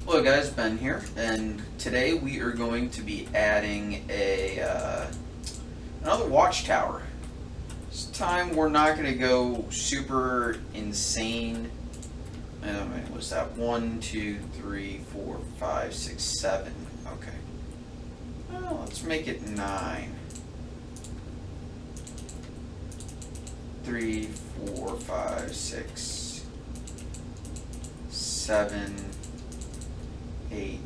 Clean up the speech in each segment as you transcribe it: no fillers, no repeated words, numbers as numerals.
Hello guys, Ben here, and today we are going to be adding another watchtower. This time we're not going to go super insane. Was that 1, 2, 3, 4, 5, 6, 7? Okay. Well, let's make it 9. 3, 4, 5, 6, 7, 8,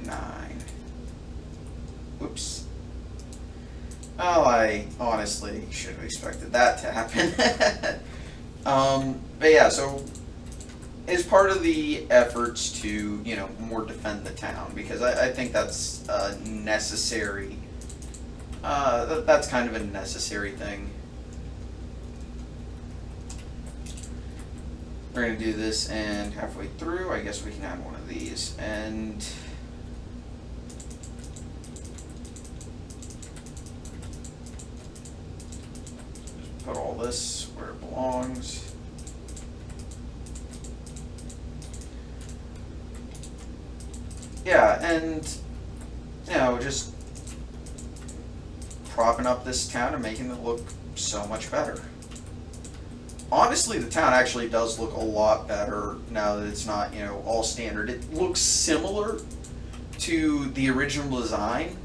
9. Oops. Oh, I honestly should have expected that to happen. But yeah, so as part of the efforts to, more defend the town, because I think that's necessary. That's kind of a necessary thing. We're going to do this, and halfway through, I guess we can add one of these. And just put all this where it belongs. Yeah, and, just propping up this town and making it look so much better. Honestly, the town actually does look a lot better now that it's not, all standard. It looks similar to the original design,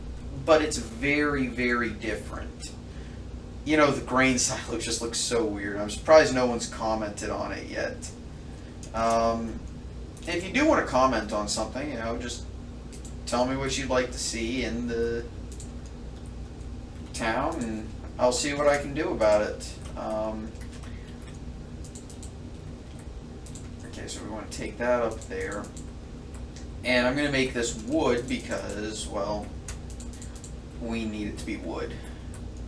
but it's very, very different. The grain silo just looks so weird. I'm surprised no one's commented on it yet. If you do want to comment on something, just tell me what you'd like to see in the town, and I'll see what I can do about it. Okay, so we want to take that up there. And I'm going to make this wood because, well, we need it to be wood.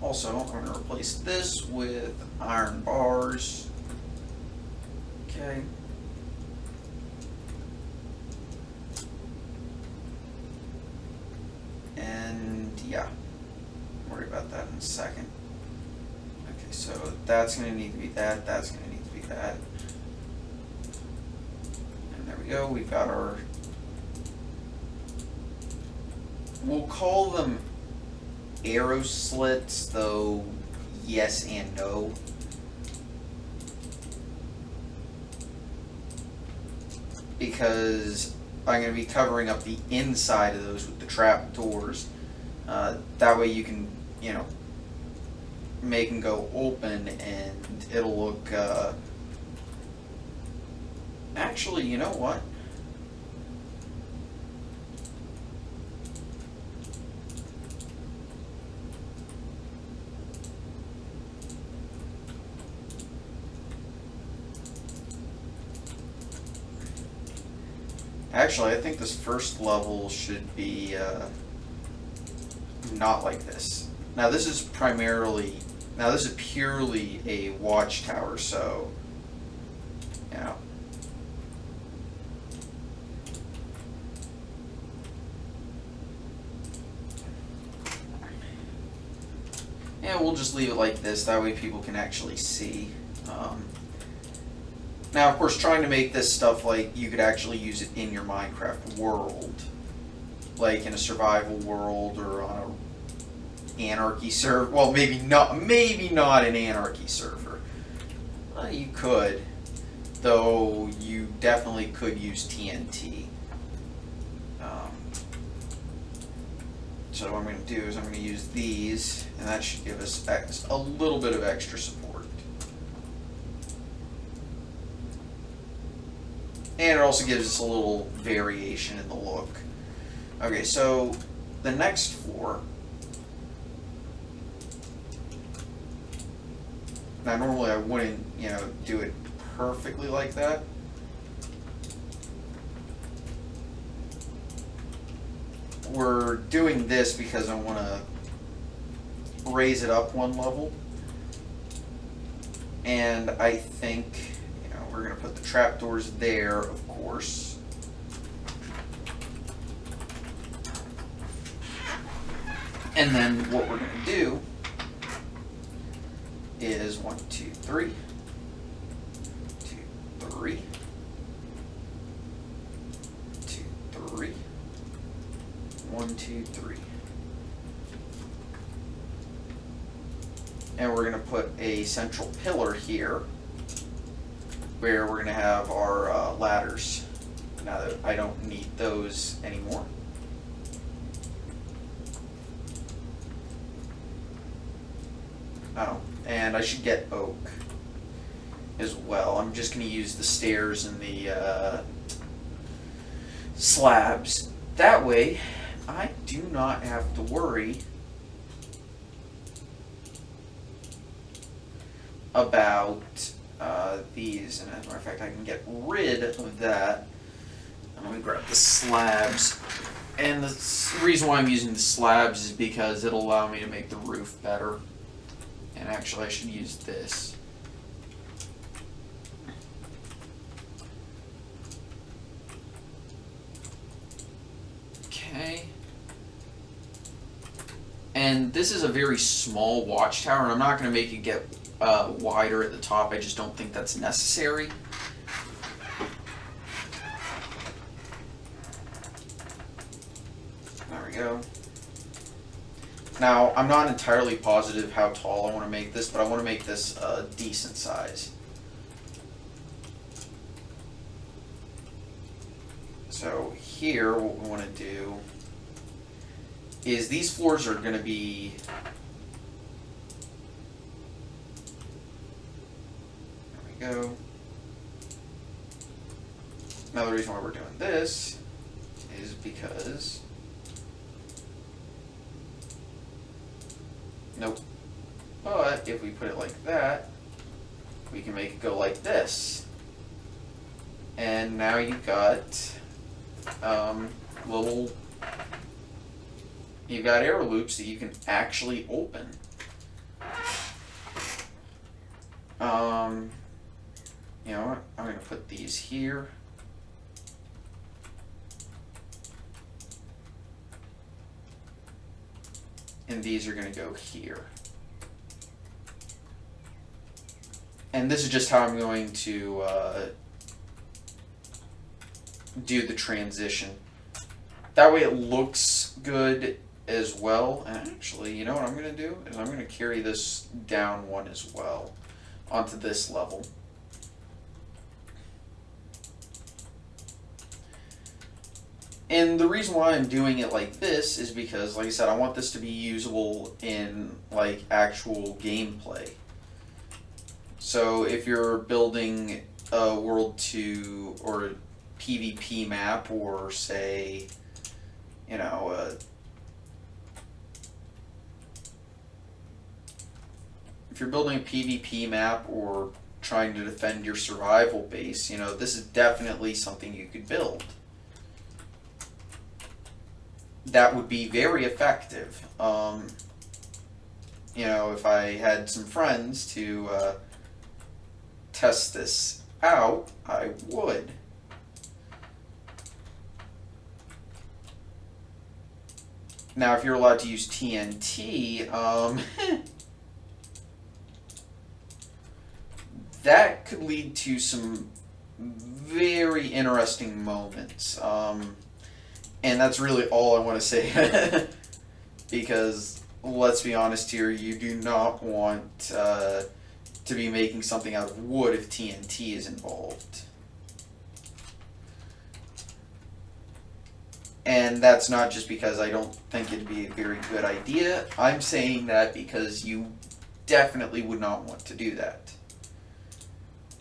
Also, I'm going to replace this with iron bars. Okay. And yeah, worry about that in a second. Okay, so that's going to need to be that, that's going to need to be that. And there we go, we've got our, we'll call them arrow slits, though yes and no. Because I'm going to be covering up the inside of those with the trap doors. That way you can, make them go open and it'll look, actually, you know what? Actually, I think this first level should be not like this. Now this is purely a watchtower, so, yeah, we'll just leave it like this, that way people can actually see. Now, of course, trying to make this stuff like you could actually use it in your Minecraft world, like in a survival world or on a anarchy server. Well, maybe not an anarchy server. You could, though. You definitely could use TNT. So what I'm going to do is I'm going to use these, and that should give us a little bit of extra support. And it also gives us a little variation in the look. Okay, so the next floor. Now, normally I wouldn't, do it perfectly like that. We're doing this because I want to raise it up one level. And I think, we're going to put the trapdoors there, of course. And then what we're going to do is 1, 2, 3, 2, 3, 1, 2, 3. And we're going to put a central pillar here where we're going to have our ladders. Now that I don't need those anymore. Oh, and I should get oak as well. I'm just going to use the stairs and the slabs. That way, I do not have to worry about these. And as a matter of fact, I can get rid of that. I'm going to grab the slabs. And the reason why I'm using the slabs is because it'll allow me to make the roof better. And actually, I should use this. Okay. And this is a very small watchtower, and I'm not going to make it get wider at the top. I just don't think that's necessary. There we go. Now, I'm not entirely positive how tall I want to make this, but I want to make this a decent size. So here, what we want to do is these floors are going to be... There we go. Now the reason why we're doing this is because... Nope. But if we put it like that, we can make it go like this. And now you've got you've got arrow loops that you can actually open. You know what? I'm going to put these here. And these are going to go here. And this is just how I'm going to do the transition. That way it looks good as well. And actually, you know what I'm going to do? Is I'm going to carry this down one as well onto this level. And the reason why I'm doing it like this is because, like I said, I want this to be usable in like actual gameplay. So if you're building a World 2 or a PvP map, or say, you know, if you're building a PvP map or trying to defend your survival base, you know, this is definitely something you could build. That would be very effective. You know, if I had some friends to test this out, I would. Now, if you're allowed to use TNT, that could lead to some very interesting moments. And that's really all I want to say. Because, let's be honest here, you do not want to be making something out of wood if TNT is involved. And that's not just because I don't think it'd be a very good idea. I'm saying that because you definitely would not want to do that.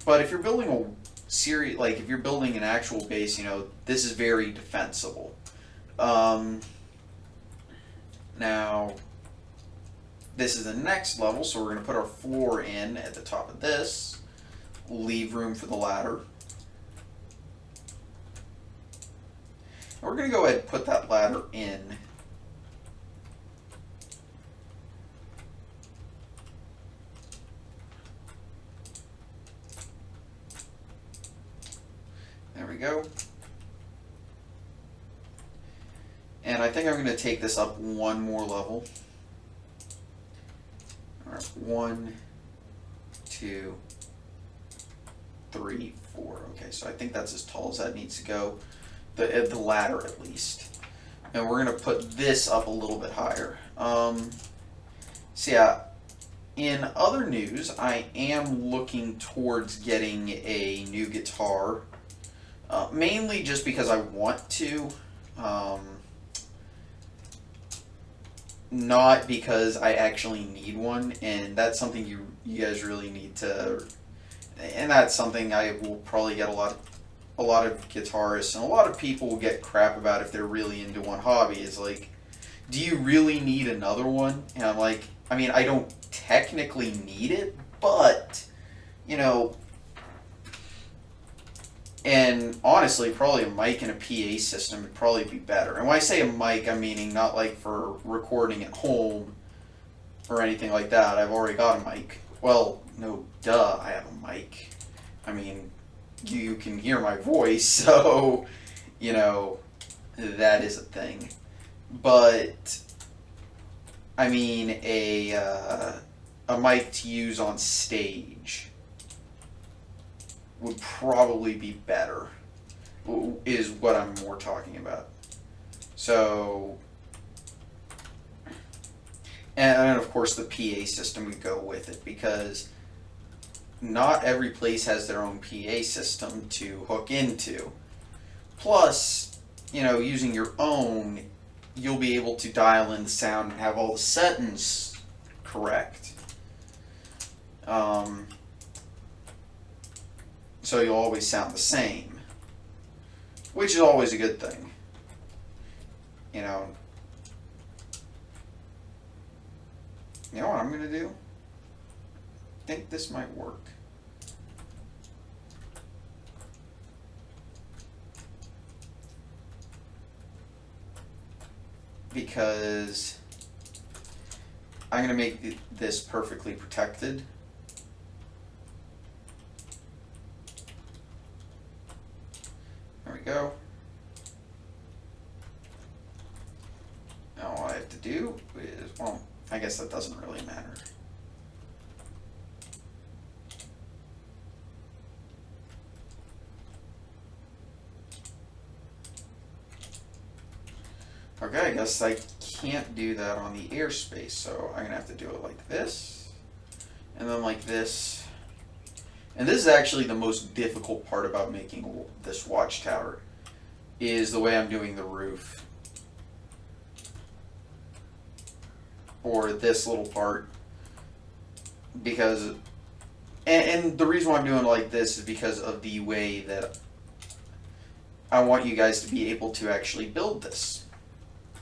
But if you're building a series, like if you're building an actual base, you know, this is very defensible. Now, this is the next level, so we're going to put our floor in at the top of this. Leave room for the ladder. And we're going to go ahead and put that ladder in. There we go. And I think I'm going to take this up one more level. All right, 1, 2, 3, 4. Okay, so I think that's as tall as that needs to go. The ladder, at least. And we're going to put this up a little bit higher. So yeah, in other news, I am looking towards getting a new guitar. Mainly just because I want to. Not because I actually need one, and that's something you guys really need to. And that's something I will probably get a lot of guitarists and a lot of people will get crap about if they're really into one hobby. Is like, do you really need another one? And I'm like, I mean, I don't technically need it, but you know. And honestly, probably a mic and a PA system would probably be better. And when I say a mic, I'm meaning not like for recording at home or anything like that. I've already got a mic. Well, no, duh, I have a mic. I mean, you can hear my voice, so, you know, that is a thing. But, I mean, a mic to use on stage would probably be better, is what I'm more talking about. So, and of course the PA system would go with it, because not every place has their own PA system to hook into. Plus, you know, using your own, you'll be able to dial in the sound and have all the settings correct. So you'll always sound the same, which is always a good thing. You know what I'm going to do? I think this might work. Because I'm going to make this perfectly protected. There we go. Now all I have to do is, well, I guess that doesn't really matter. Okay, I guess I can't do that on the airspace, so I'm going to have to do it like this, and then like this. And this is actually the most difficult part about making this watchtower, is the way I'm doing the roof. Or this little part. Because, and the reason why I'm doing it like this is because of the way that I want you guys to be able to actually build this.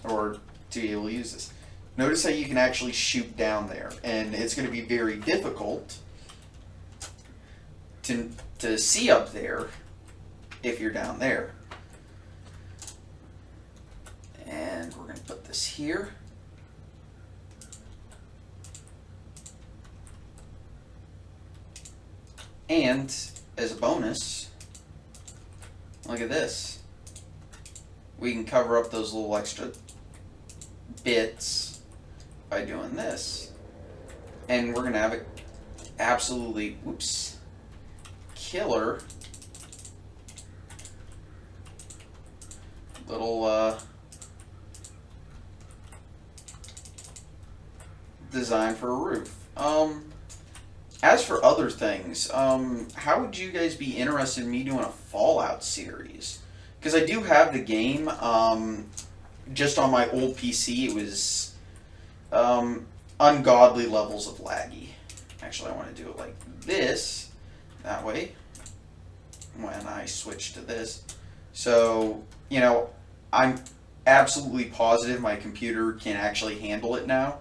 Or to be able to use this. Notice how you can actually shoot down there, and it's going to be very difficult to see up there if you're down there. And we're going to put this here. And as a bonus, look at this. We can cover up those little extra bits by doing this. And we're going to have it absolutely, whoops, killer little design for a roof. As for other things, how would you guys be interested in me doing a Fallout series? Because I do have the game. Just on my old PC, it was ungodly levels of laggy. Actually, I want to do it like this. That way, when I switch to this. So, you know, I'm absolutely positive my computer can actually handle it now.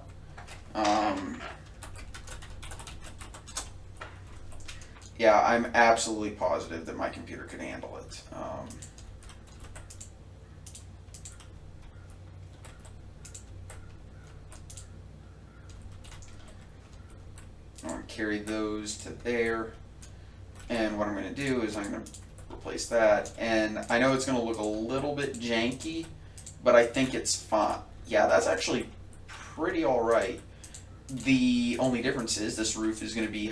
Yeah, I'm absolutely positive that my computer could handle it. I'm going to carry those to there. And what I'm going to do is I'm going to replace that. And I know it's going to look a little bit janky, but I think it's fine. Yeah, that's actually pretty alright. The only difference is this roof is going to be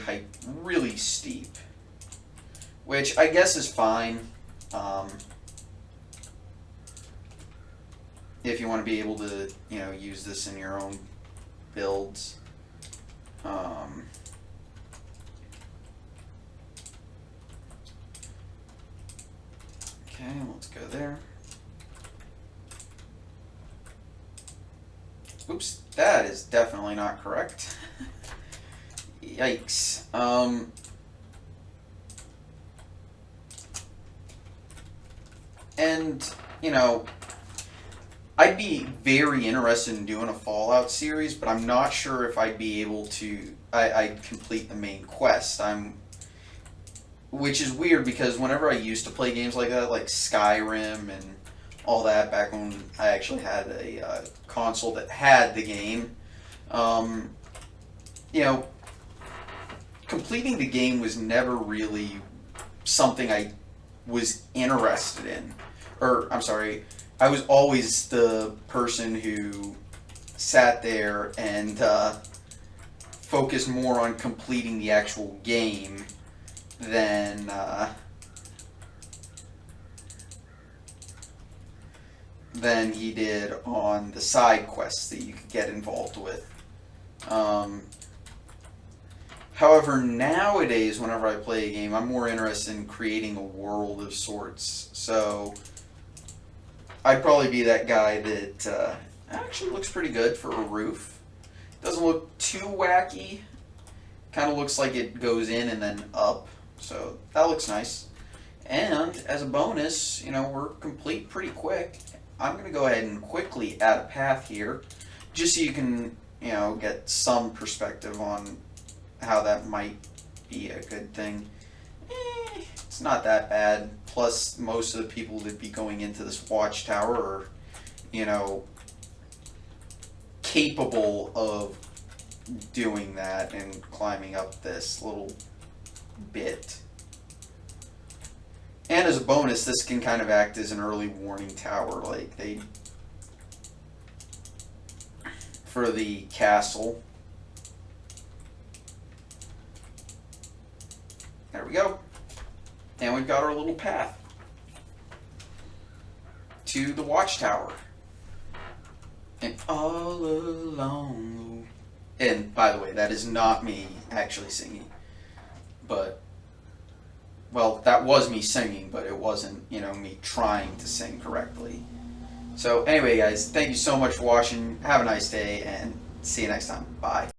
really steep, which I guess is fine. if you want to be able to, you know, use this in your own builds. Okay, let's go there. Oops, that is definitely not correct. Yikes. And, you know, I'd be very interested in doing a Fallout series, but I'm not sure if I'd be able to. I'd complete the main quest. Which is weird because whenever I used to play games like that, like Skyrim and all that, back when I actually had a console that had the game, you know, completing the game was never really something I was interested in. Or, I'm sorry, I was always the person who sat there and focused more on completing the actual game than he did on the side quests that you could get involved with. However, nowadays, whenever I play a game, I'm more interested in creating a world of sorts. So, I'd probably be that guy that actually looks pretty good for a roof. Doesn't look too wacky. Kind of looks like it goes in and then up. So, that looks nice. And, as a bonus, you know, we're complete pretty quick. I'm going to go ahead and quickly add a path here, just so you can, you know, get some perspective on how that might be a good thing. It's not that bad. Plus, most of the people that be going into this watchtower are, you know, capable of doing that and climbing up this little bit. And as a bonus, this can kind of act as an early warning tower, like for the castle. There we go. And we've got our little path to the watchtower. And all along. And by the way, that is not me actually singing. But, well, that was me singing, but it wasn't, you know, me trying to sing correctly. So anyway, guys, thank you so much for watching. Have a nice day, and see you next time. Bye.